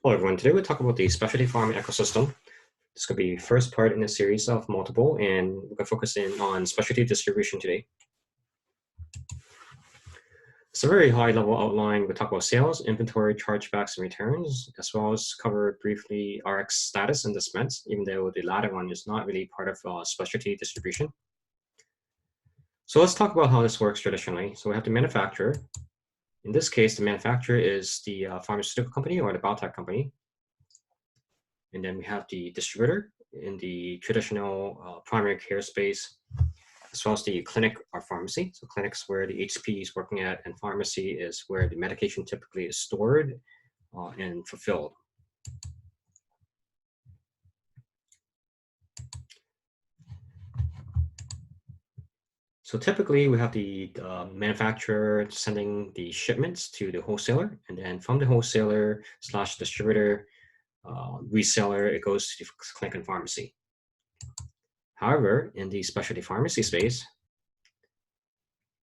Hello everyone, today we'll talk about the specialty pharma ecosystem. This could be first part in a series of multiple, and we're going to focus in on specialty distribution today. It's a very high level outline. We'll talk about sales, inventory, chargebacks, and returns, as well as cover briefly RX status and dispense, even though the latter one is not really part of specialty distribution. So let's talk about how this works traditionally. So we have the manufacturer. In this case, the manufacturer is the pharmaceutical company or the biotech company. And then we have the distributor in the traditional primary care space, as well as the clinic or pharmacy. So clinics where the HCP is working at, and pharmacy is where the medication typically is stored and fulfilled. So typically we have the manufacturer sending the shipments to the wholesaler, and then from the wholesaler / distributor, reseller, it goes to the clinic and pharmacy. However, in the specialty pharmacy space,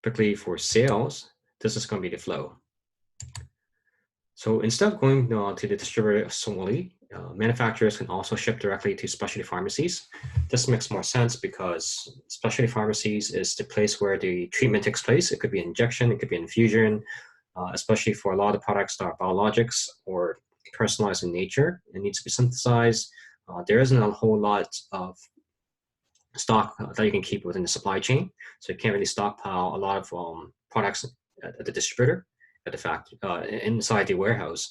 particularly for sales, this is going to be the flow. So instead of going to the distributor solely, manufacturers can also ship directly to specialty pharmacies. This makes more sense because specialty pharmacies is the place where the treatment takes place. It could be injection, it could be infusion, especially for a lot of products that are biologics or personalized in nature. It needs to be synthesized. There isn't a whole lot of stock that you can keep within the supply chain. So you can't really stockpile a lot of products at the distributor, at the factory, inside the warehouse.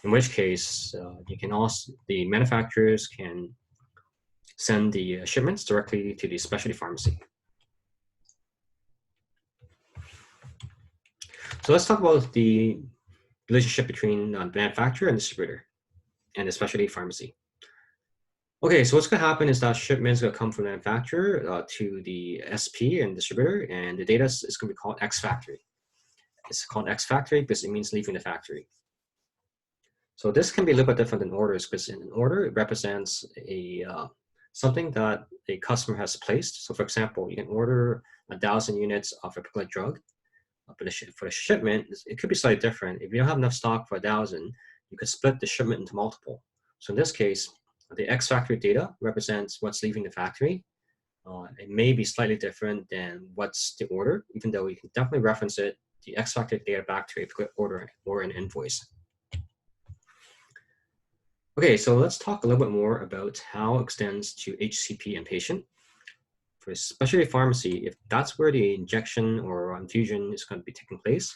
In which case, the manufacturers can send the shipments directly to the specialty pharmacy. So let's talk about the relationship between the manufacturer and distributor and the specialty pharmacy. Okay, so what's going to happen is that shipments going to come from the manufacturer to the SP and distributor, and the data is going to be called X factory. It's called X factory because it means leaving the factory. So this can be a little bit different than orders, because in an order, it represents something that a customer has placed. So for example, you can order 1,000 units of a particular drug, but for the shipment, it could be slightly different. If you don't have enough stock for 1,000, you could split the shipment into multiple. So in this case, the X factory data represents what's leaving the factory. It may be slightly different than what's the order, even though you can definitely reference it, the X factory data, back to a particular order or an invoice. Okay, so let's talk a little bit more about how it extends to HCP and patient. For specialty pharmacy, if that's where the injection or infusion is going to be taking place,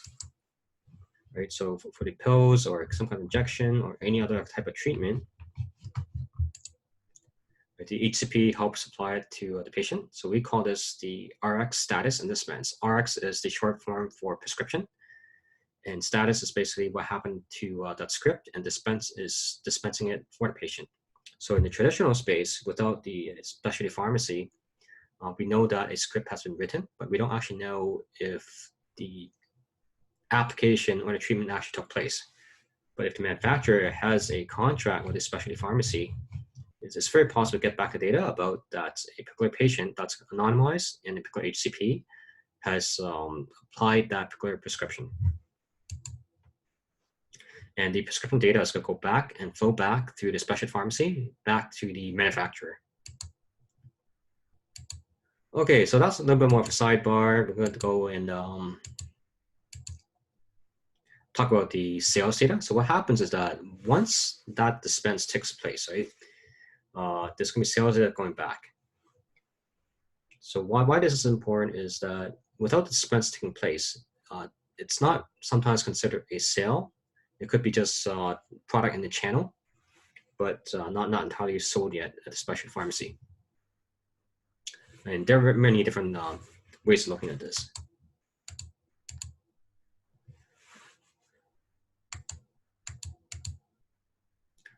right? So for the pills or some kind of injection or any other type of treatment, the HCP helps supply it to the patient. So we call this the RX status and dispense. RX is the short form for prescription, and status is basically what happened to that script, and dispense is dispensing it for the patient. So in the traditional space, without the specialty pharmacy, we know that a script has been written, but we don't actually know if the application or the treatment actually took place. But if the manufacturer has a contract with a specialty pharmacy, it's very possible to get back the data about that a particular patient that's anonymized and a particular HCP has applied that particular prescription. And the prescription data is going to go back and flow back through the specialty pharmacy back to the manufacturer. Okay, so that's a little bit more of a sidebar. We're going to go and talk about the sales data. So what happens is that once that dispense takes place, right, there's going to be sales data going back. So why this is important is that without the dispense taking place, it's not sometimes considered a sale. It could be just product in the channel, but not entirely sold yet at the specialty pharmacy. And there are many different ways of looking at this.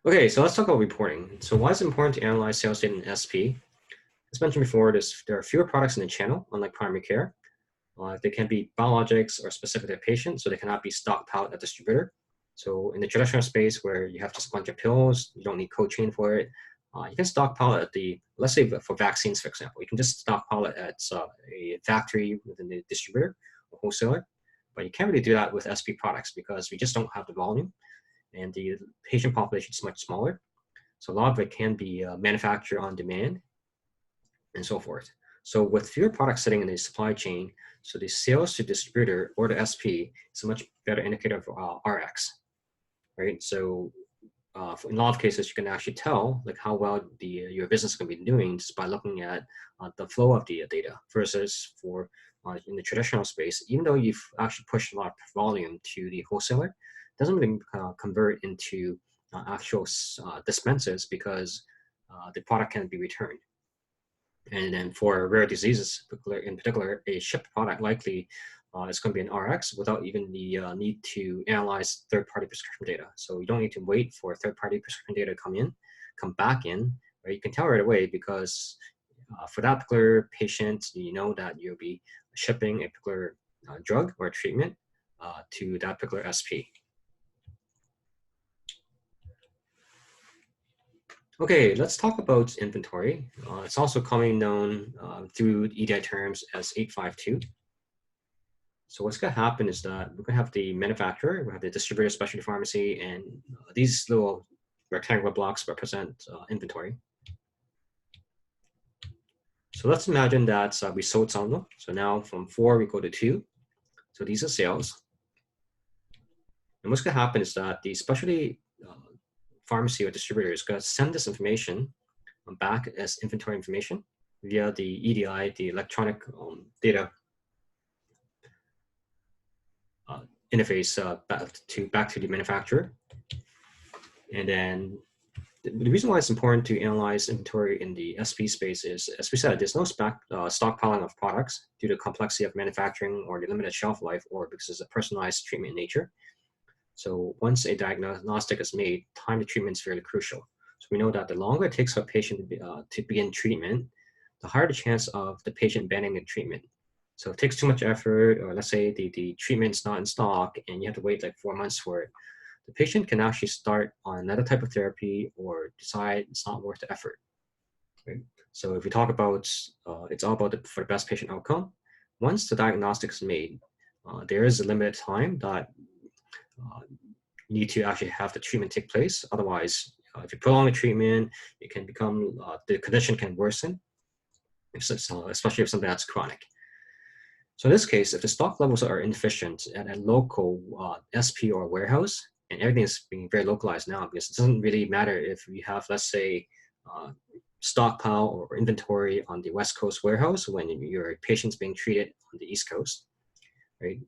Okay, so let's talk about reporting. So why is it important to analyze sales data in SP? As mentioned before, there are fewer products in the channel, unlike primary care. They can be biologics or specific to a patient, so they cannot be stockpiled at the distributor. So in the traditional space where you have just a bunch of pills, you don't need cold chain for it, you can stockpile at let's say for vaccines, for example, you can just stockpile it at a factory within the distributor or wholesaler, but you can't really do that with SP products because we just don't have the volume. and the patient population is much smaller. So a lot of it can be manufactured on demand and so forth. So with fewer products sitting in the supply chain, so the sales to distributor or the SP is a much better indicator of RX, right? So in a lot of cases, you can actually tell like how well your business is going to be doing just by looking at the flow of the data versus for in the traditional space, even though you've actually pushed a lot of volume to the wholesaler, it doesn't really convert into actual dispenses because the product can be returned. And then for rare diseases, in particular, a shipped product likely is going to be an RX without even the need to analyze third-party prescription data. So you don't need to wait for third-party prescription data to come back in, right? You can tell right away because for that particular patient, you know that you'll be shipping a particular drug or treatment to that particular SP. Okay, let's talk about inventory. It's also commonly known through EDI terms as 852. So what's going to happen is that we're going to have the manufacturer, we have the distributor, specialty pharmacy, and these little rectangular blocks represent inventory. So let's imagine that we sold some of them. So now from 4, we go to 2. So these are sales. And what's going to happen is that the specialty pharmacy or distributor is going to send this information back as inventory information via the EDI, the electronic data interface back to the manufacturer. And then the reason why it's important to analyze inventory in the SP space is, as we said, there's no stockpiling of products due to complexity of manufacturing or the limited shelf life, or because it's a personalized treatment in nature. So once a diagnostic is made, time to treatment is fairly crucial. So we know that the longer it takes for a patient to begin treatment, the higher the chance of the patient abandoning the treatment. So if it takes too much effort, or let's say the treatment's not in stock and you have to wait like 4 months for it, the patient can actually start on another type of therapy or decide it's not worth the effort. Right? So if we talk about, it's all about for the best patient outcome. Once the diagnostic is made, there is a limited time that you need to actually have the treatment take place. Otherwise, if you prolong the treatment, it can become, the condition can worsen, especially if something that's chronic. So in this case, if the stock levels are inefficient at a local SP or warehouse, and everything is being very localized now, because it doesn't really matter if we have, let's say, stockpile or inventory on the West Coast warehouse when your patient's being treated on the East Coast, right?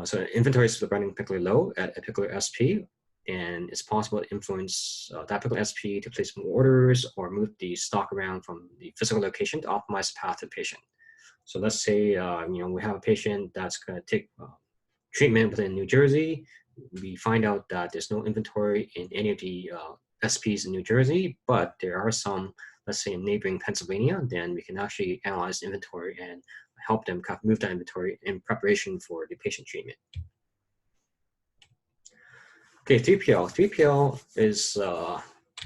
So inventory is running particularly low at a particular SP, and it's possible to influence that particular SP to place more orders or move the stock around from the physical location to optimize the path to the patient. So let's say we have a patient that's going to take treatment within New Jersey. We find out that there's no inventory in any of the SPs in New Jersey, but there are some, let's say, in neighboring Pennsylvania. Then we can actually analyze the inventory and help them move that inventory in preparation for the patient treatment. Okay, 3PL. 3PL is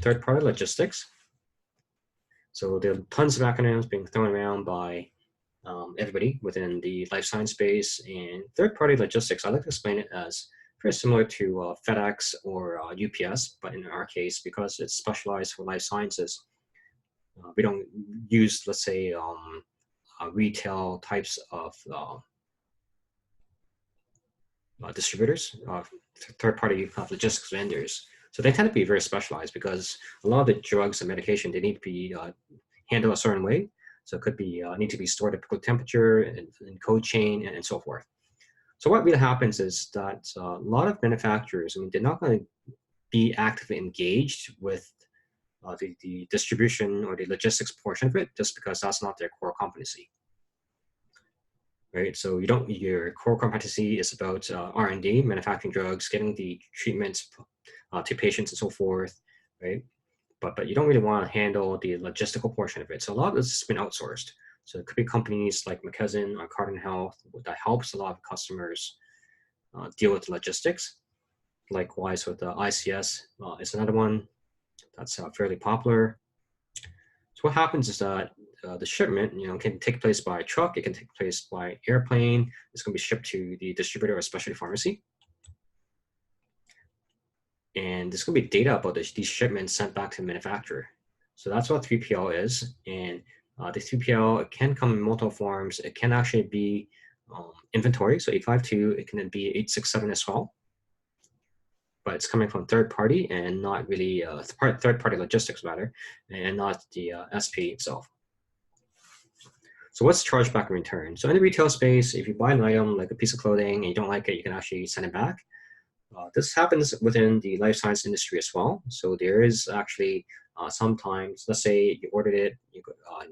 third-party logistics. So there are tons of acronyms being thrown around by everybody within the life science space. And third-party logistics, I like to explain it as very similar to FedEx or UPS, but in our case, because it's specialized for life sciences, we don't use, let's say, retail types of distributors, third-party logistics vendors. So they tend to be very specialized because a lot of the drugs and medication, they need to be handled a certain way. So it could be need to be stored at a particular temperature and cold chain and so forth. So what really happens is that a lot of manufacturers, I mean, they're not going to be actively engaged with the distribution or the logistics portion of it, just because that's not their core competency. Right, so your core competency is about R&D, manufacturing drugs, getting the treatments to patients and so forth, right? But you don't really want to handle the logistical portion of it. So a lot of this has been outsourced. So it could be companies like McKesson or Cardinal Health that helps a lot of customers deal with logistics. Likewise with the ICS is another one that's fairly popular. So what happens is that the shipment, can take place by truck, it can take place by airplane. It's going to be shipped to the distributor or specialty pharmacy. and there's going to be data about these shipments sent back to the manufacturer. So that's what 3PL is. And the 3PL, it can come in multiple forms. It can actually be inventory, so 852. It can be 867 as well. But it's coming from third party and not really third party logistics rather, and not the SP itself. So what's chargeback and return? So in the retail space, if you buy an item like a piece of clothing and you don't like it, you can actually send it back. This happens within the life science industry as well. So there is actually sometimes, let's say you ordered it, you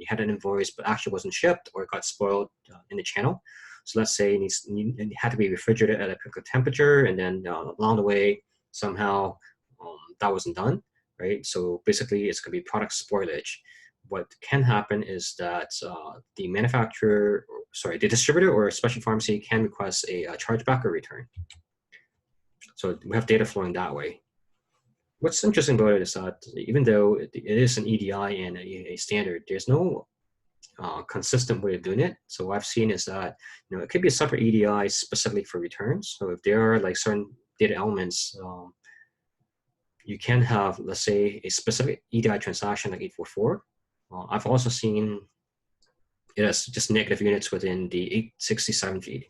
had an invoice, but actually wasn't shipped or it got spoiled in the channel. So let's say it had to be refrigerated at a particular temperature, and then along the way, somehow that wasn't done, right? So basically, it's going to be product spoilage. What can happen is that the manufacturer, the distributor or specialty pharmacy can request a chargeback or return. So we have data flowing that way. What's interesting about it is that even though it is an EDI and a standard, there's no consistent way of doing it. So what I've seen is that it could be a separate EDI specifically for returns. So if there are like certain data elements, you can have, let's say, a specific EDI transaction like 844. I've also seen it as just negative units within the 867 feed.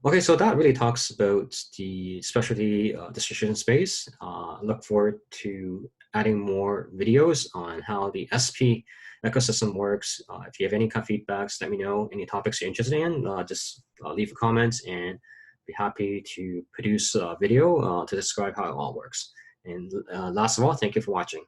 Okay, so that really talks about the specialty distribution space. Look forward to adding more videos on how the SP ecosystem works. If you have any kind of feedbacks, let me know. Any topics you're interested in, just leave a comment and be happy to produce a video to describe how it all works. And last of all, thank you for watching.